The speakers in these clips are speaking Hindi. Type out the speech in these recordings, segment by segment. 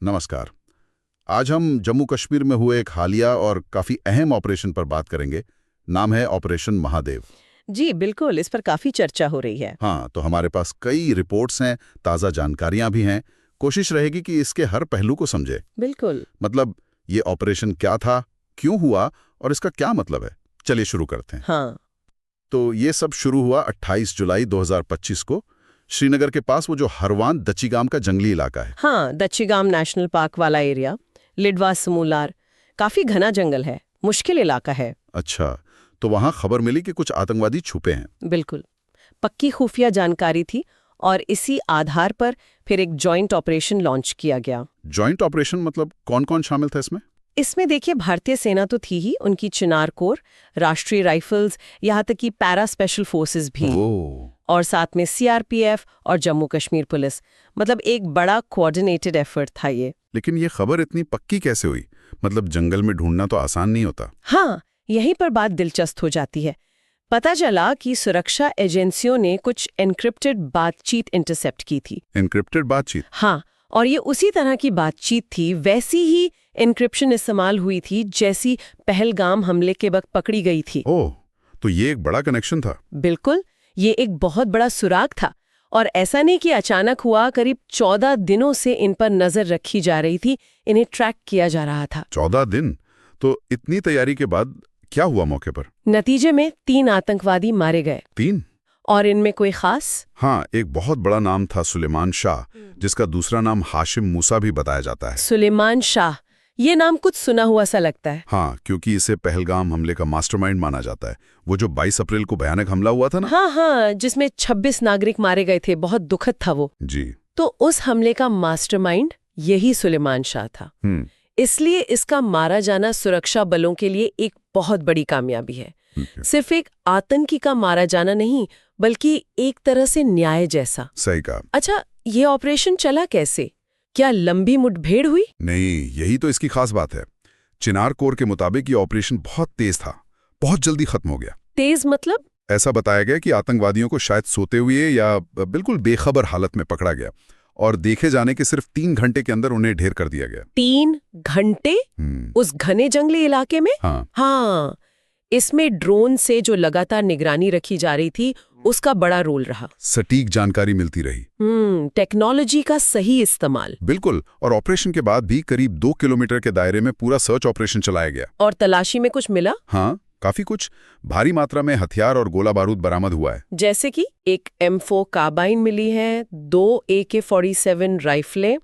नमस्कार। आज हम जम्मू कश्मीर में हुए एक हालिया और काफी अहम ऑपरेशन पर बात करेंगे। नाम है ऑपरेशन महादेव। जी बिल्कुल, इस पर काफी चर्चा हो रही है। हाँ, तो हमारे पास कई रिपोर्ट्स हैं, ताज़ा जानकारियां भी हैं। कोशिश रहेगी कि इसके हर पहलू को समझे। बिल्कुल। मतलब ये ऑपरेशन क्या था, क्यों हुआ और इसका क्या मतलब है। चलिए शुरू करते हैं। हाँ। तो ये सब शुरू हुआ 28 जुलाई 2025 को श्रीनगर के पास, वो जो हरवान दच्चीगाम का जंगली इलाका है। हाँ, दच्चीगाम नेशनल पार्क वाला एरिया, लिडवा समूलार, काफी घना जंगल है, मुश्किल इलाका है। अच्छा, तो वहां खबर मिली कि कुछ आतंकवादी छुपे हैं। बिल्कुल, पक्की खुफिया जानकारी थी और इसी आधार पर फिर एक जॉइंट ऑपरेशन लॉन्च किया गया। जॉइंट ऑपरेशन मतलब कौन कौन शामिल था इसमें? इसमें देखिए, भारतीय सेना तो थी ही, उनकी चिनार कोर, राष्ट्रीय राइफल्स, यहाँ तक कि पैरा स्पेशल फोर्सेस भी, और साथ में सीआरपीएफ और जम्मू कश्मीर पुलिस। मतलब एक बड़ा कोऑर्डिनेटेड एफर्ट था ये। लेकिन ये खबर इतनी पक्की कैसे हुई? मतलब जंगल में ढूंढना तो आसान नहीं होता। हाँ, यहीं पर बात दिलचस्प हो जाती है। पता चला कि सुरक्षा एजेंसियों ने कुछ एन्क्रिप्टेड बातचीत इंटरसेप्ट की थी। एन्क्रिप्टेड बातचीत? हाँ, और ये उसी तरह की बातचीत थी, वैसी ही एन्क्रिप्शन इस्तेमाल हुई थी जैसी पहलगाम हमले के वक्त पकड़ी गई थी। ओह, तो ये एक बड़ा कनेक्शन था। बिल्कुल, ये एक बहुत बड़ा सुराग था। और ऐसा नहीं कि अचानक हुआ, करीब 14 दिनों से इन पर नजर रखी जा रही थी, इन्हें ट्रैक किया जा रहा था। 14 दिन? तो इतनी तैयारी के बाद क्या हुआ मौके पर? नतीजे में 3 आतंकवादी मारे गए। 3? और इनमें कोई खास? हाँ, एक बहुत बड़ा नाम था सुलेमान शाह, जिसका दूसरा नाम हाशिम मूसा भी बताया जाता है। सुलेमान शाह, ये नाम कुछ सुना हुआ सा लगता है। हाँ, क्योंकि इसे पहलगाम हमले का मास्टरमाइंड माना जाता है। वो जो 22 अप्रैल को भयानक हमला हुआ था ना। हाँ हाँ, जिसमें 26 नागरिक मारे गए थे, बहुत दुखद था वो जी। तो उस हमले का मास्टरमाइंड यही सुलेमान शाह था। इसलिए इसका मारा जाना सुरक्षा बलों के लिए एक बहुत बड़ी कामयाबी है। सिर्फ एक आतंकी का मारा जाना नहीं, बल्कि एक तरह से न्याय जैसा। सही कहा। अच्छा, ये ऑपरेशन चला कैसे? क्या लंबी मुठभेड़ हुई? नहीं, यही तो इसकी खास बात है। चिनार कोर के मुताबिक ये ऑपरेशन बहुत तेज था, बहुत जल्दी खत्म हो गया। तेज मतलब? ऐसा बताया गया कि आतंकवादियों को शायद सोते हुए या बिल्कुल बेखबर हालत में पकड़ा गया और देखे जाने के सिर्फ 3 घंटे के अंदर उन्हें ढेर कर दिया गया। 3 घंटे? उस घने जंगली इलाके में? हाँ, इसमें ड्रोन से जो लगातार निगरानी रखी जा रही थी, उसका बड़ा रोल रहा। सटीक जानकारी मिलती रही। टेक्नोलॉजी का सही इस्तेमाल। बिल्कुल। और ऑपरेशन के बाद भी करीब 2 किलोमीटर के दायरे में पूरा सर्च ऑपरेशन चलाया गया। और तलाशी में कुछ मिला? हाँ, काफी कुछ। भारी मात्रा में हथियार और गोला बारूद बरामद हुआ है। जैसे कि एक M4 कार्बाइन मिली है, 2 AK-47 राइफलें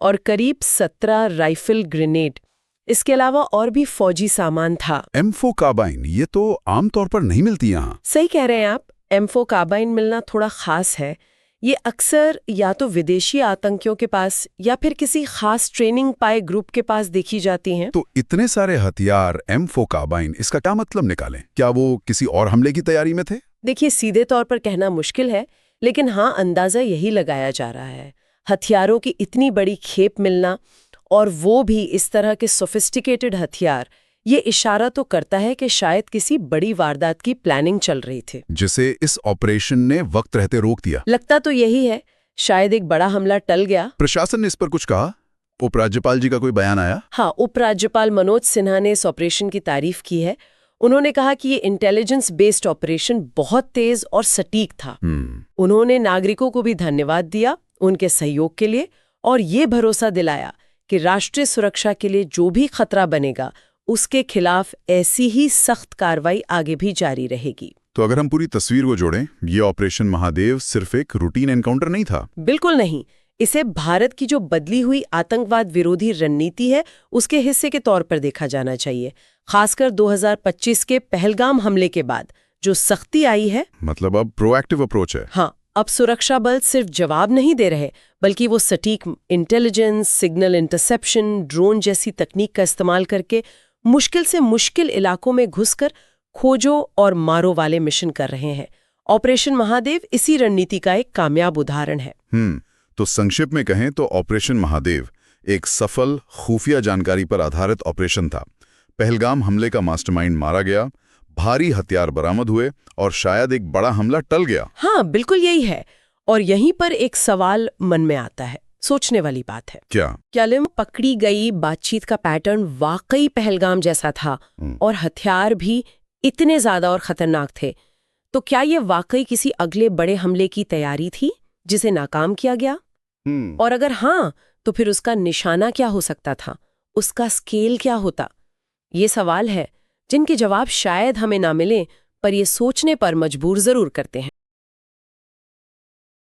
और करीब 17 राइफल ग्रेनेड। इसके अलावा और भी फौजी सामान था। M4 कार्बाइन, ये तो आमतौर पर नहीं मिलती यहाँ। सही कह रहे हैं आप, M4 कार्बाइन मिलना थोड़ा खास है। ये अक्सर या तो विदेशी आतंकियों के पास या फिर किसी खास ट्रेनिंग पाए ग्रुप के पास देखी जाती हैं। तो इतने सारे हथियार, M4 कार्बाइन, इसका क्या मतलब निकालें? क्या वो किसी और हमले की तैयारी में थे? देखिए, सीधे तौर पर कहना मुश्किल है, लेकिन हाँ, अंदाजा यही लगाया जा रहा है। हथियारों की इतनी बड़ी खेप मिलना, और वो भी इस तरह के सोफिस्टिकेटेड हथियार, ये इशारा तो करता है कि शायद किसी बड़ी वारदात की प्लानिंग चल रही थी, जिसे इस ऑपरेशन ने वक्त रहते रोक दिया। लगता तो यही है। शायद एक बड़ा हमला टल गया। प्रशासन ने इस पर कुछ कहा? उपराज्यपाल जी का कोई बयान आया? हाँ, उपराज्यपाल मनोज सिन्हा ने इस ऑपरेशन की तारीफ की है। उन्होंने कहा कि ये इंटेलिजेंस बेस्ड ऑपरेशन बहुत तेज और सटीक था। उन्होंने नागरिकों को भी धन्यवाद दिया उनके सहयोग के लिए, और ये भरोसा दिलाया कि राष्ट्रीय सुरक्षा के लिए जो भी खतरा बनेगा, उसके खिलाफ ऐसी ही सख्त कार्रवाई आगे भी जारी रहेगी। तो अगर हम पूरी तस्वीर को जोड़ें, ये ऑपरेशन महादेव सिर्फ एक रूटीन एनकाउंटर नहीं था। बिल्कुल नहीं। इसे भारत की जो बदली हुई आतंकवाद विरोधी रणनीति है, उसके हिस्से के तौर पर देखा जाना चाहिए। खासकर 2025 के पहलगाम हमले के बाद जो सख्ती आई है। मतलब अब प्रोएक्टिव अप्रोच है। हाँ, अब सुरक्षा बल सिर्फ जवाब नहीं दे रहे, बल्कि वो सटीक इंटेलिजेंस, सिग्नल इंटरसेप्शन, ड्रोन जैसी तकनीक का इस्तेमाल करके मुश्किल से मुश्किल इलाकों में घुसकर खोजो और मारो वाले मिशन कर रहे हैं। ऑपरेशन महादेव इसी रणनीति का एक कामयाब उदाहरण है। तो संक्षिप्त में कहें तो ऑपरेशन महादेव एक सफल खुफिया जानकारी पर आधारित ऑपरेशन था। पहलगाम हमले का मास्टरमाइंड मारा गया, भारी हथियार बरामद हुए और शायद एक बड़ा हमला टल गया। हाँ, बिल्कुल यही है। और यहीं पर एक सवाल मन में आता है, सोचने वाली बात है। क्या लिम पकड़ी गई बातचीत का पैटर्न वाकई पहलगाम जैसा था और हथियार भी इतने ज्यादा और खतरनाक थे, तो क्या ये वाकई किसी अगले बड़े हमले की तैयारी थी जिसे नाकाम किया गया? और अगर हाँ, तो फिर उसका निशाना क्या हो सकता था, उसका स्केल क्या होता? ये सवाल है जिनके जवाब शायद हमें ना मिले, पर ये सोचने पर मजबूर जरूर करते हैं।